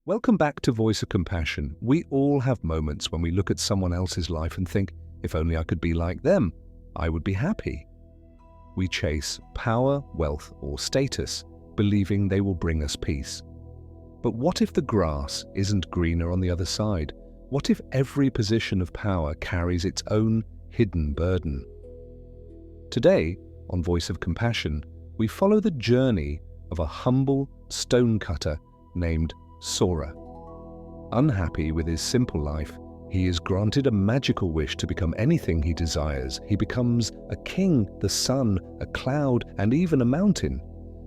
Welcome back to Voice of Compassion. We all have moments when we look at someone else's life and think, if only I could be like them, I would be happy. We chase power, wealth, or status, believing they will bring us peace. But what if the grass isn't greener on the other side? What if every position of power carries its own hidden burden? Today, on Voice of Compassion, we follow the journey of a humble stonecutter named Sora. Unhappy with his simple life, he is granted a magical wish to become anything he desires. He becomes a king, the sun, a cloud, and even a mountain.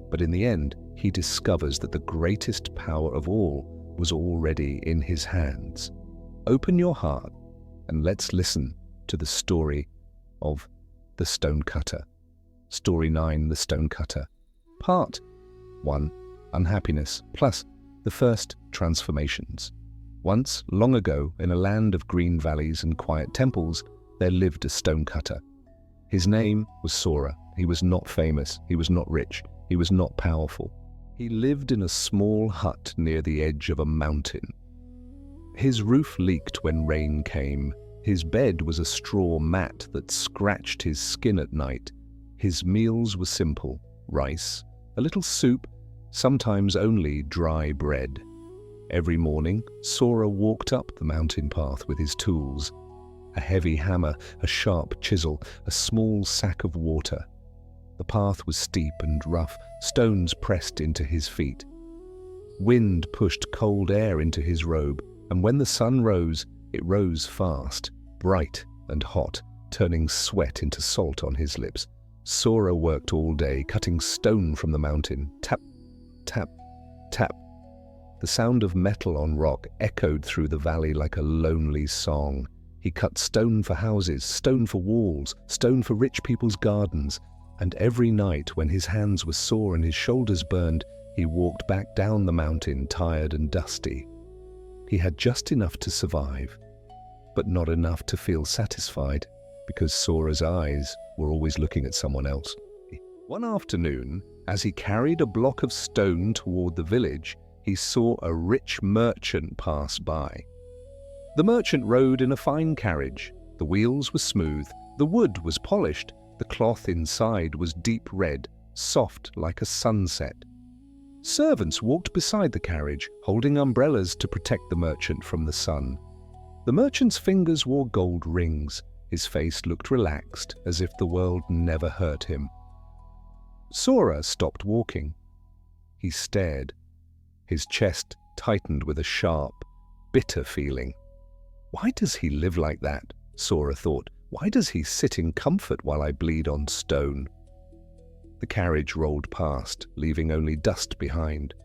But in the end, he discovers that the greatest power of all was already in his hands. Open your heart and let's listen to the story of the stonecutter. Story 9, the stonecutter. Part 1, unhappiness, plus the first transformations. Once, long ago, in a land of green valleys and quiet temples, there lived a stonecutter. His name was Sora. He was not famous, he was not rich, he was not powerful. He lived in a small hut near the edge of a mountain. His roof leaked when rain came. His bed was a straw mat that scratched his skin at night. His meals were simple: rice, a little soup, sometimes only dry bread. Every morning, Sora walked up the mountain path with his tools: a heavy hammer, a sharp chisel, a small sack of water. The path was steep and rough, stones pressed into his feet. Wind pushed cold air into his robe, and when the sun rose, it rose fast, bright and hot, turning sweat into salt on his lips. Sora worked all day, cutting stone from the mountain. Tap, tap, tap. The sound of metal on rock echoed through the valley like a lonely song. He cut stone for houses, stone for walls, stone for rich people's gardens, and every night when his hands were sore and his shoulders burned, he walked back down the mountain tired and dusty. He had just enough to survive, but not enough to feel satisfied, because Sora's eyes were always looking at someone else. One afternoon, as he carried a block of stone toward the village, he saw a rich merchant pass by. The merchant rode in a fine carriage. The wheels were smooth, the wood was polished, the cloth inside was deep red, soft like a sunset. Servants walked beside the carriage, holding umbrellas to protect the merchant from the sun. The merchant's fingers wore gold rings. His face looked relaxed, as if the world never hurt him. Sora stopped walking. He stared. His chest tightened with a sharp, bitter feeling. Why does he live like that? Sora thought. Why does he sit in comfort while I bleed on stone? The carriage rolled past, leaving only dust behind.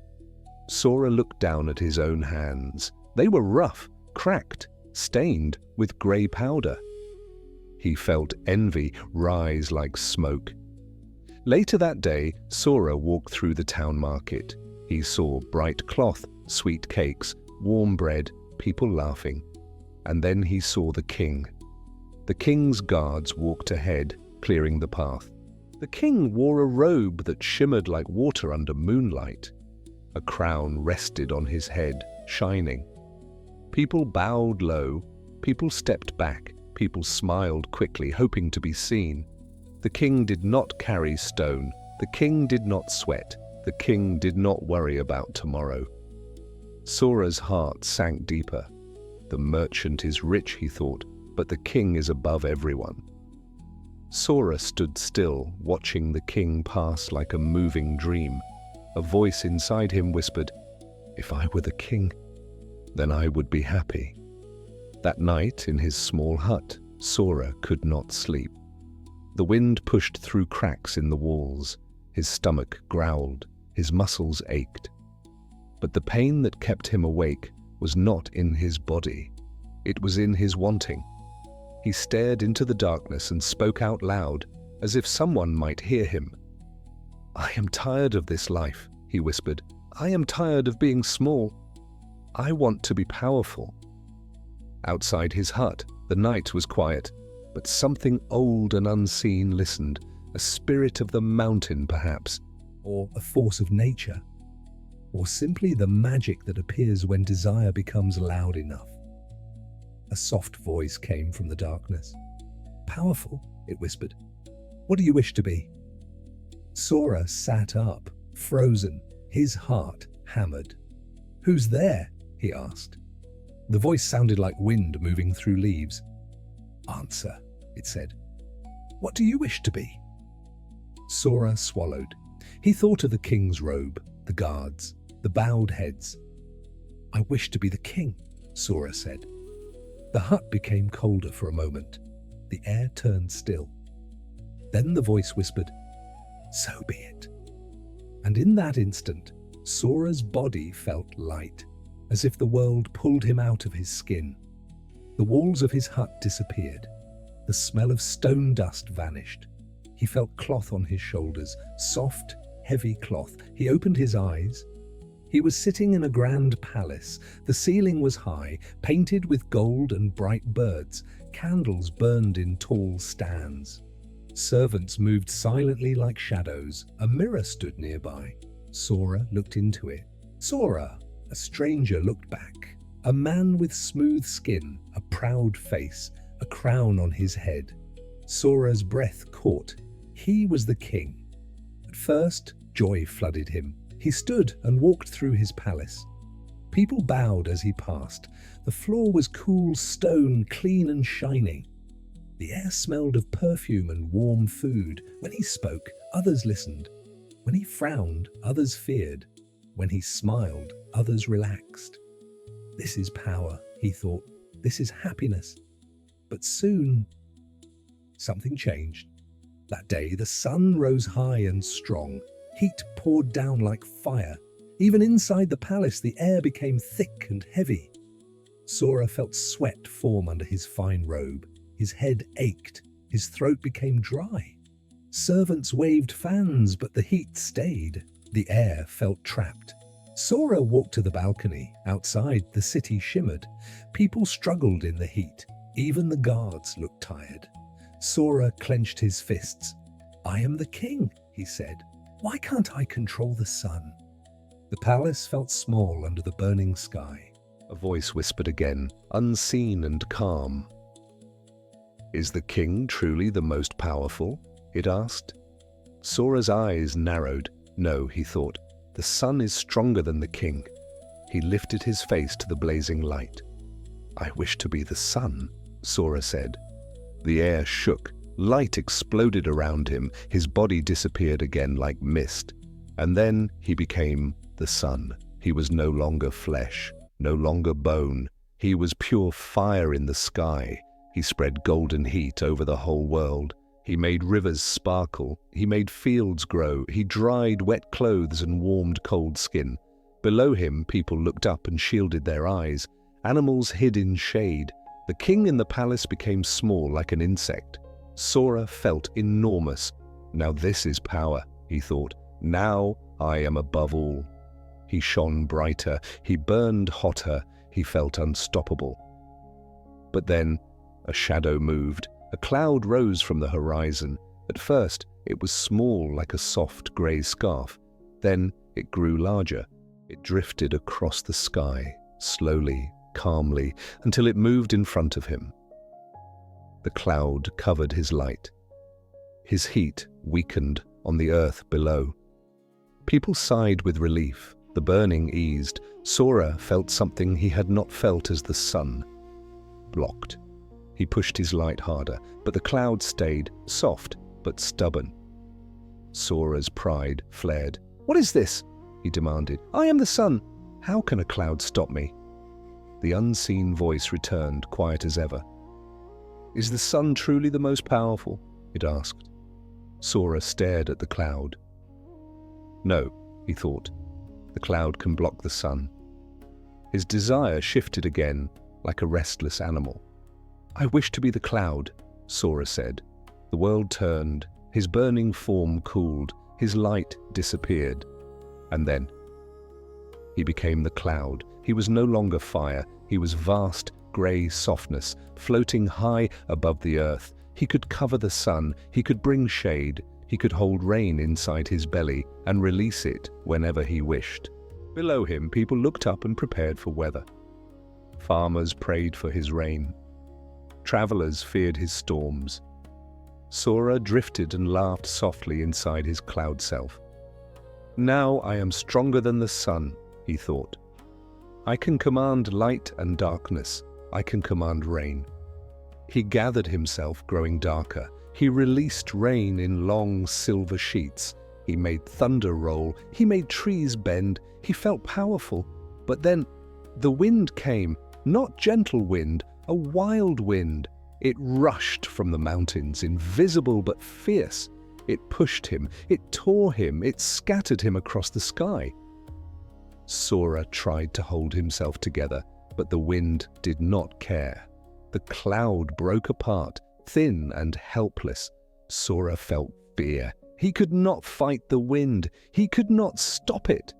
Sora looked down at his own hands. They were rough, cracked, stained with grey powder. He felt envy rise like smoke. Later that day, Sora walked through the town market. He saw bright cloth, sweet cakes, warm bread, people laughing. And then he saw the king. The king's guards walked ahead, clearing the path. The king wore a robe that shimmered like water under moonlight. A crown rested on his head, shining. People bowed low, people stepped back, people smiled quickly, hoping to be seen. The king did not carry stone. The king did not sweat. The king did not worry about tomorrow. Sora's heart sank deeper. The merchant is rich, he thought, but the king is above everyone. Sora stood still, watching the king pass like a moving dream. A voice inside him whispered, "If I were the king, then I would be happy." That night, in his small hut, Sora could not sleep. The wind pushed through cracks in the walls. His stomach growled, his muscles ached. But the pain that kept him awake was not in his body. It was in his wanting. He stared into the darkness and spoke out loud, as if someone might hear him. "I am tired of this life," he whispered. "I am tired of being small. I want to be powerful." Outside his hut, the night was quiet, but something old and unseen listened, a spirit of the mountain perhaps, or a force of nature. or simply the magic that appears when desire becomes loud enough? A soft voice came from the darkness. Powerful, it whispered. What do you wish to be? Sora sat up, frozen, his heart hammered. Who's there? He asked. The voice sounded like wind moving through leaves. Answer, it said. What do you wish to be? Sora swallowed. He thought of the king's robe, the guards, the bowed heads. I wish to be the king, Sora said. The hut became colder for a moment. The air turned still. Then the voice whispered, So be it. And in that instant, Sora's body felt light, as if the world pulled him out of his skin. The walls of his hut disappeared. The smell of stone dust vanished. He felt cloth on his shoulders, soft, heavy cloth. He opened his eyes. He was sitting in a grand palace. The ceiling was high, painted with gold and bright birds. Candles burned in tall stands. Servants moved silently like shadows. A mirror stood nearby. Sora looked into it. Sora! A stranger looked back. A man with smooth skin, a proud face, a crown on his head. Sora's breath caught. He was the king. At first, joy flooded him. He stood and walked through his palace. People bowed as he passed. The floor was cool stone, clean and shining. The air smelled of perfume and warm food. When he spoke, others listened. When he frowned, others feared. When he smiled, others relaxed. This is power, he thought. This is happiness. But soon, something changed. That day, the sun rose high and strong. Heat poured down like fire. Even inside the palace, the air became thick and heavy. Sora felt sweat form under his fine robe. His head ached. His throat became dry. Servants waved fans, but the heat stayed. The air felt trapped. Sora walked to the balcony. Outside, the city shimmered. People struggled in the heat. Even the guards looked tired. Sora clenched his fists. I am the king, he said. Why can't I control the sun? The palace felt small under the burning sky. A voice whispered again, unseen and calm. Is the king truly the most powerful? It asked. Sora's eyes narrowed. No, he thought. The sun is stronger than the king. He lifted his face to the blazing light. I wish to be the sun, Sora said. The air shook. Light exploded around him. His body disappeared again like mist. And then he became the sun. He was no longer flesh, no longer bone. He was pure fire in the sky. He spread golden heat over the whole world. He made rivers sparkle. He made fields grow. He dried wet clothes and warmed cold skin. Below him, people looked up and shielded their eyes. Animals hid in shade. The king in the palace became small like an insect. Sora felt enormous. Now this is power, he thought. Now I am above all. He shone brighter. He burned hotter. He felt unstoppable. But then a shadow moved. A cloud rose from the horizon. At first, it was small like a soft grey scarf. Then it grew larger. It drifted across the sky, slowly, calmly, until it moved in front of him. The cloud covered his light. His heat weakened on the earth below. People sighed with relief. The burning eased. Sora felt something he had not felt as the sun. Blocked. He pushed his light harder, but the cloud stayed, soft but stubborn. Sora's pride flared. What is this? He demanded. I am the sun. How can a cloud stop me? The unseen voice returned, quiet as ever. Is the sun truly the most powerful? It asked. Sora stared at the cloud. No, he thought. The cloud can block the sun. His desire shifted again, like a restless animal. I wish to be the cloud, Sora said. The world turned. His burning form cooled. His light disappeared. And then he became the cloud. He was no longer fire. He was vast, grey softness, floating high above the earth. He could cover the sun. He could bring shade. He could hold rain inside his belly and release it whenever he wished. Below him, people looked up and prepared for weather. Farmers prayed for his rain. Travelers feared his storms. Sora drifted and laughed softly inside his cloud self. Now I am stronger than the sun, he thought. I can command light and darkness. I can command rain. He gathered himself, growing darker. He released rain in long silver sheets. He made thunder roll. He made trees bend. He felt powerful. But then the wind came, not gentle wind, a wild wind. It rushed from the mountains, invisible but fierce. It pushed him, it tore him, it scattered him across the sky. Sora tried to hold himself together, but the wind did not care. The cloud broke apart, thin and helpless. Sora felt fear. He could not fight the wind. He could not stop it.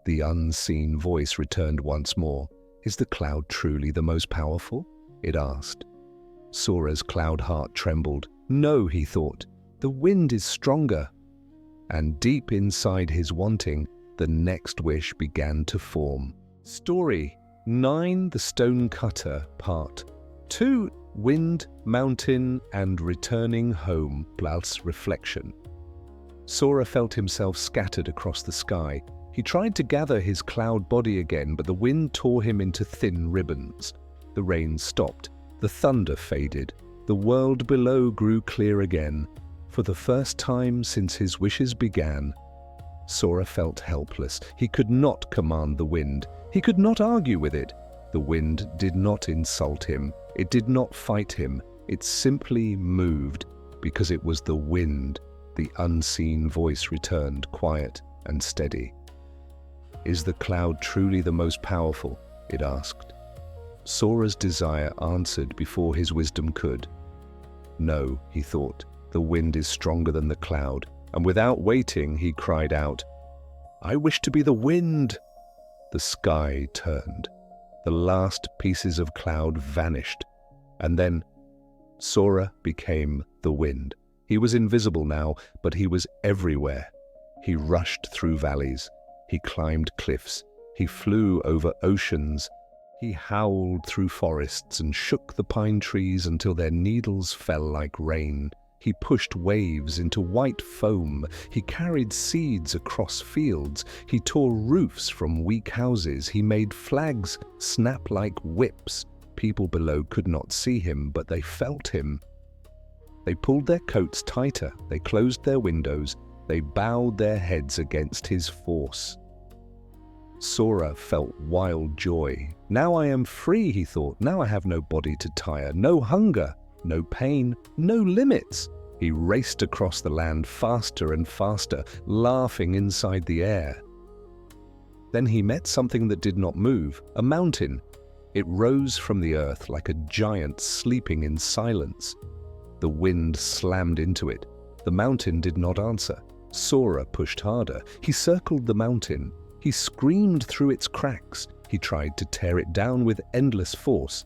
The unseen voice returned once more. Is the cloud truly the most powerful? It asked. Sora's cloud heart trembled. No, he thought. The wind is stronger. And deep inside his wanting, the next wish began to form. Story 9, The Stone Cutter, Part 2, Wind, Mountain, and Returning Home, plus Reflection. Sora felt himself scattered across the sky. He tried to gather his cloud body again, but the wind tore him into thin ribbons. The rain stopped. The thunder faded. The world below grew clear again. For the first time since his wishes began, Sora felt helpless. He could not command the wind. He could not argue with it. The wind did not insult him. It did not fight him. It simply moved because it was the wind. The unseen voice returned, quiet and steady. Is the cloud truly the most powerful? It asked. Sora's desire answered before his wisdom could. No, he thought, the wind is stronger than the cloud, and without waiting he cried out, I wish to be the wind. The sky turned. The last pieces of cloud vanished, and then Sora became the wind. He was invisible now, but he was everywhere. He rushed through valleys. He climbed cliffs. He flew over oceans. He howled through forests and shook the pine trees until their needles fell like rain. He pushed waves into white foam. He carried seeds across fields. He tore roofs from weak houses. He made flags snap like whips. People below could not see him, but they felt him. They pulled their coats tighter. They closed their windows. They bowed their heads against his force. Sora felt wild joy. Now I am free, he thought. Now I have no body to tire, no hunger, no pain, no limits. He raced across the land faster and faster, laughing inside the air. Then he met something that did not move, a mountain. It rose from the earth like a giant sleeping in silence. The wind slammed into it. The mountain did not answer. Sora pushed harder. He circled the mountain. He screamed through its cracks. He tried to tear it down with endless force.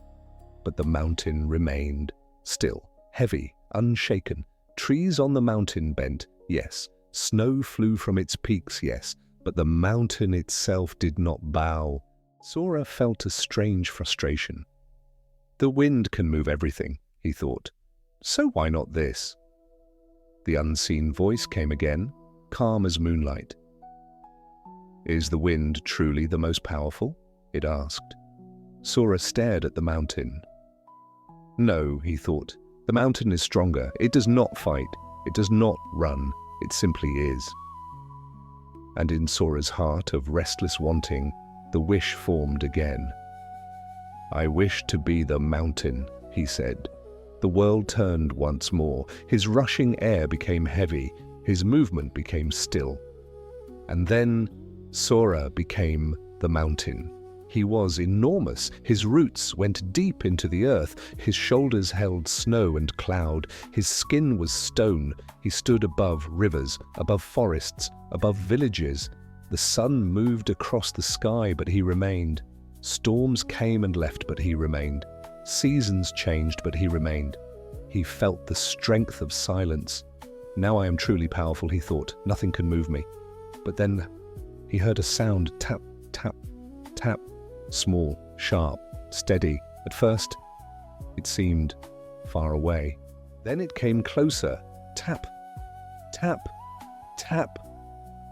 But the mountain remained still, heavy, unshaken. Trees on the mountain bent, yes. Snow flew from its peaks, yes. But the mountain itself did not bow. Sora felt a strange frustration. The wind can move everything, he thought. So why not this? The unseen voice came again, calm as moonlight. Is the wind truly the most powerful? It asked. Sora stared at the mountain. No, he thought. The mountain is stronger. It does not fight. It does not run. It simply is. And in Sora's heart of restless wanting, the wish formed again. I wish to be the mountain, he said. The world turned once more. His rushing air became heavy. His movement became still. And then Sora became the mountain. He was enormous. His roots went deep into the earth. His shoulders held snow and cloud. His skin was stone. He stood above rivers, above forests, above villages. The sun moved across the sky, but he remained. Storms came and left, but he remained. Seasons changed, but he remained. He felt the strength of silence. Now I am truly powerful, he thought. Nothing can move me. But then he heard a sound: tap, tap, tap, small, sharp, steady. At first, it seemed far away. Then it came closer. Tap, tap, tap.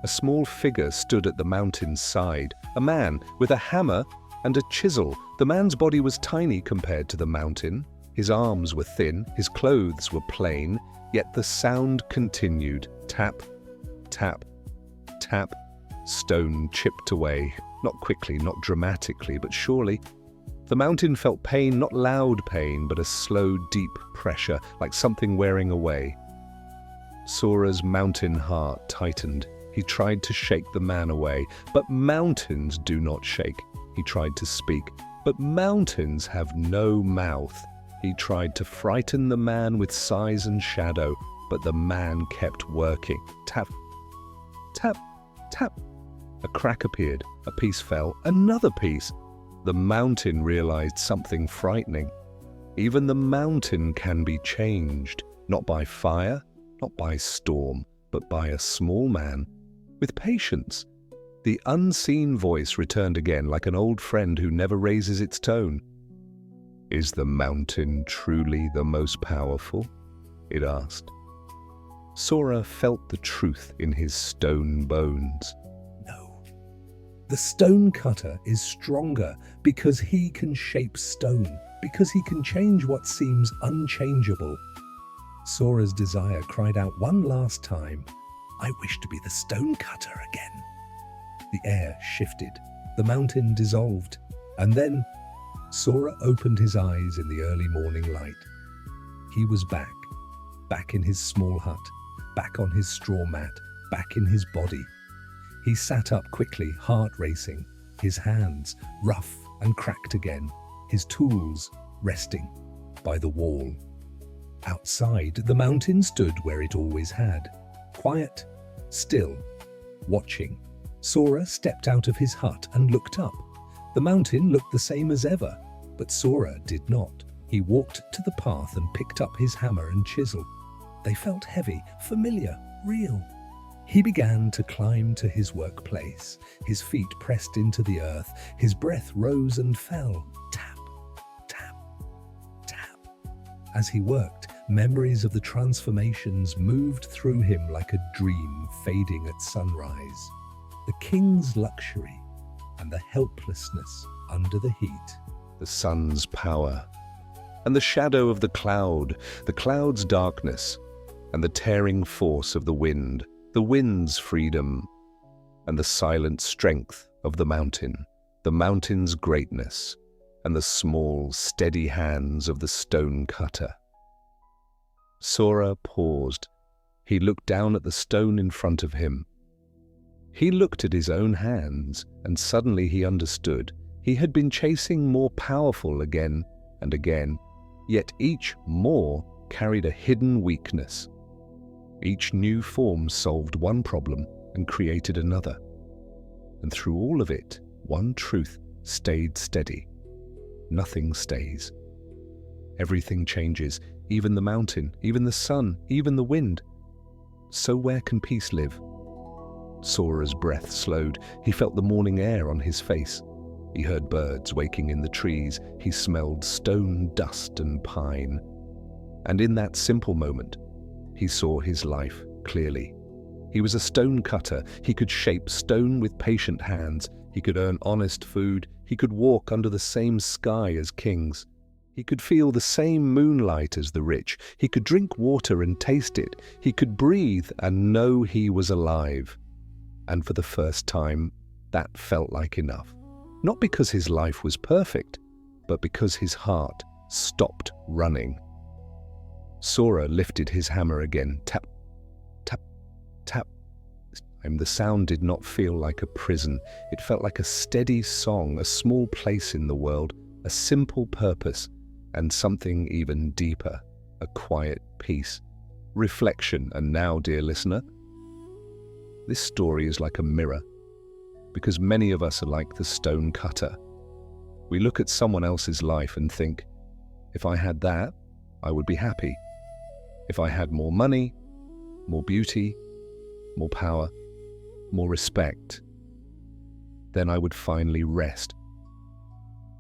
A small figure stood at the mountain's side, a man with a hammer and a chisel. The man's body was tiny compared to the mountain. His arms were thin, his clothes were plain, yet the sound continued. Tap, tap, tap. Stone chipped away, not quickly, not dramatically, but surely. The mountain felt pain, not loud pain, but a slow, deep pressure, like something wearing away. Sora's mountain heart tightened. He tried to shake the man away, but mountains do not shake. He tried to speak, but mountains have no mouth. He tried to frighten the man with size and shadow, but the man kept working. Tap, tap, tap. A crack appeared, a piece fell, another piece. The mountain realized something frightening. Even the mountain can be changed, not by fire, not by storm, but by a small man. With patience. The unseen voice returned again, like an old friend who never raises its tone. "Is the mountain truly the most powerful?" it asked. Sora felt the truth in his stone bones. No. The stone cutter is stronger because he can shape stone, because he can change what seems unchangeable. Sora's desire cried out one last time, "I wish to be the stone cutter again." The air shifted, the mountain dissolved, and then Sora opened his eyes in the early morning light. He was back in his small hut, back on his straw mat, back in his body. He sat up quickly, heart racing, his hands rough and cracked again, his tools resting by the wall. Outside, the mountain stood where it always had, quiet, still, watching. Sora stepped out of his hut and looked up. The mountain looked the same as ever, but Sora did not. He walked to the path and picked up his hammer and chisel. They felt heavy, familiar, real. He began to climb to his workplace. His feet pressed into the earth. His breath rose and fell. Tap, tap, tap. As he worked, memories of the transformations moved through him like a dream fading at sunrise. The king's luxury and the helplessness under the heat. The sun's power and the shadow of the cloud's darkness, and the tearing force of the wind's freedom, and the silent strength of the mountain's greatness, and the small, steady hands of the stone cutter. Sora paused. He looked down at the stone in front of him. He looked at his own hands, and suddenly he understood. He had been chasing more powerful again and again, yet each more carried a hidden weakness. Each new form solved one problem and created another. And through all of it, one truth stayed steady. Nothing stays. Everything changes, even the mountain, even the sun, even the wind. So where can peace live? Sora's breath slowed. He felt the morning air on his face. He heard birds waking in the trees. He smelled stone dust and pine. And in that simple moment, he saw his life clearly. He was a stone cutter. He could shape stone with patient hands. He could earn honest food. He could walk under the same sky as kings. He could feel the same moonlight as the rich. He could drink water and taste it. He could breathe and know he was alive. And for the first time, that felt like enough. Not because his life was perfect, but because his heart stopped running. Sora lifted his hammer again. Tap, tap, tap. This time the sound did not feel like a prison. It felt like a steady song, a small place in the world, a simple purpose, and something even deeper, a quiet peace. Reflection. And now, dear listener, this story is like a mirror, because many of us are like the stone cutter. We look at someone else's life and think, if I had that, I would be happy. If I had more money, more beauty, more power, more respect. then I would finally rest.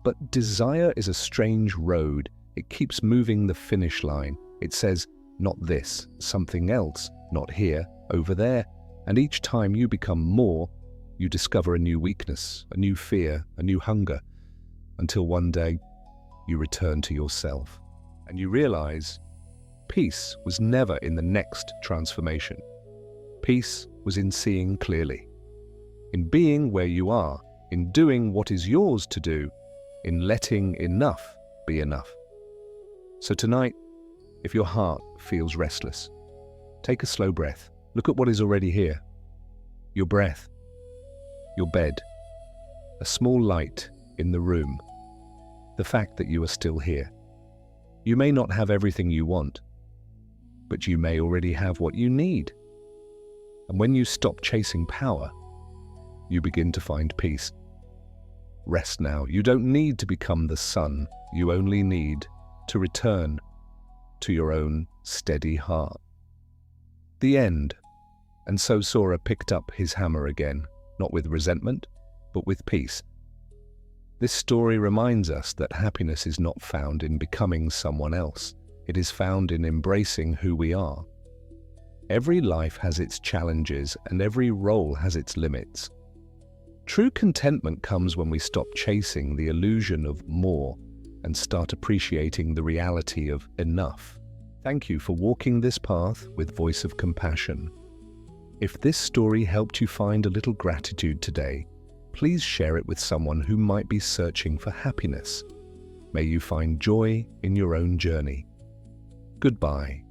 But desire is a strange road. It keeps moving the finish line. It says, not this, something else, not here, over there. And each time you become more, you discover a new weakness, a new fear, a new hunger, until one day you return to yourself and you realize peace was never in the next transformation. Peace was in seeing clearly, in being where you are, in doing what is yours to do, in letting enough be enough. So tonight, if your heart feels restless, take a slow breath. Look at what is already here. Your breath, your bed, a small light in the room, the fact that you are still here. You may not have everything you want, but you may already have what you need. And when you stop chasing power, you begin to find peace. Rest now. You don't need to become the sun. You only need to return to your own steady heart. The end. And so Sora picked up his hammer again, not with resentment, but with peace. This story reminds us that happiness is not found in becoming someone else. It is found in embracing who we are. Every life has its challenges and every role has its limits. True contentment comes when we stop chasing the illusion of more and start appreciating the reality of enough. Thank you for walking this path with Voice of Compassion. If this story helped you find a little gratitude today, please share it with someone who might be searching for happiness. May you find joy in your own journey. Goodbye.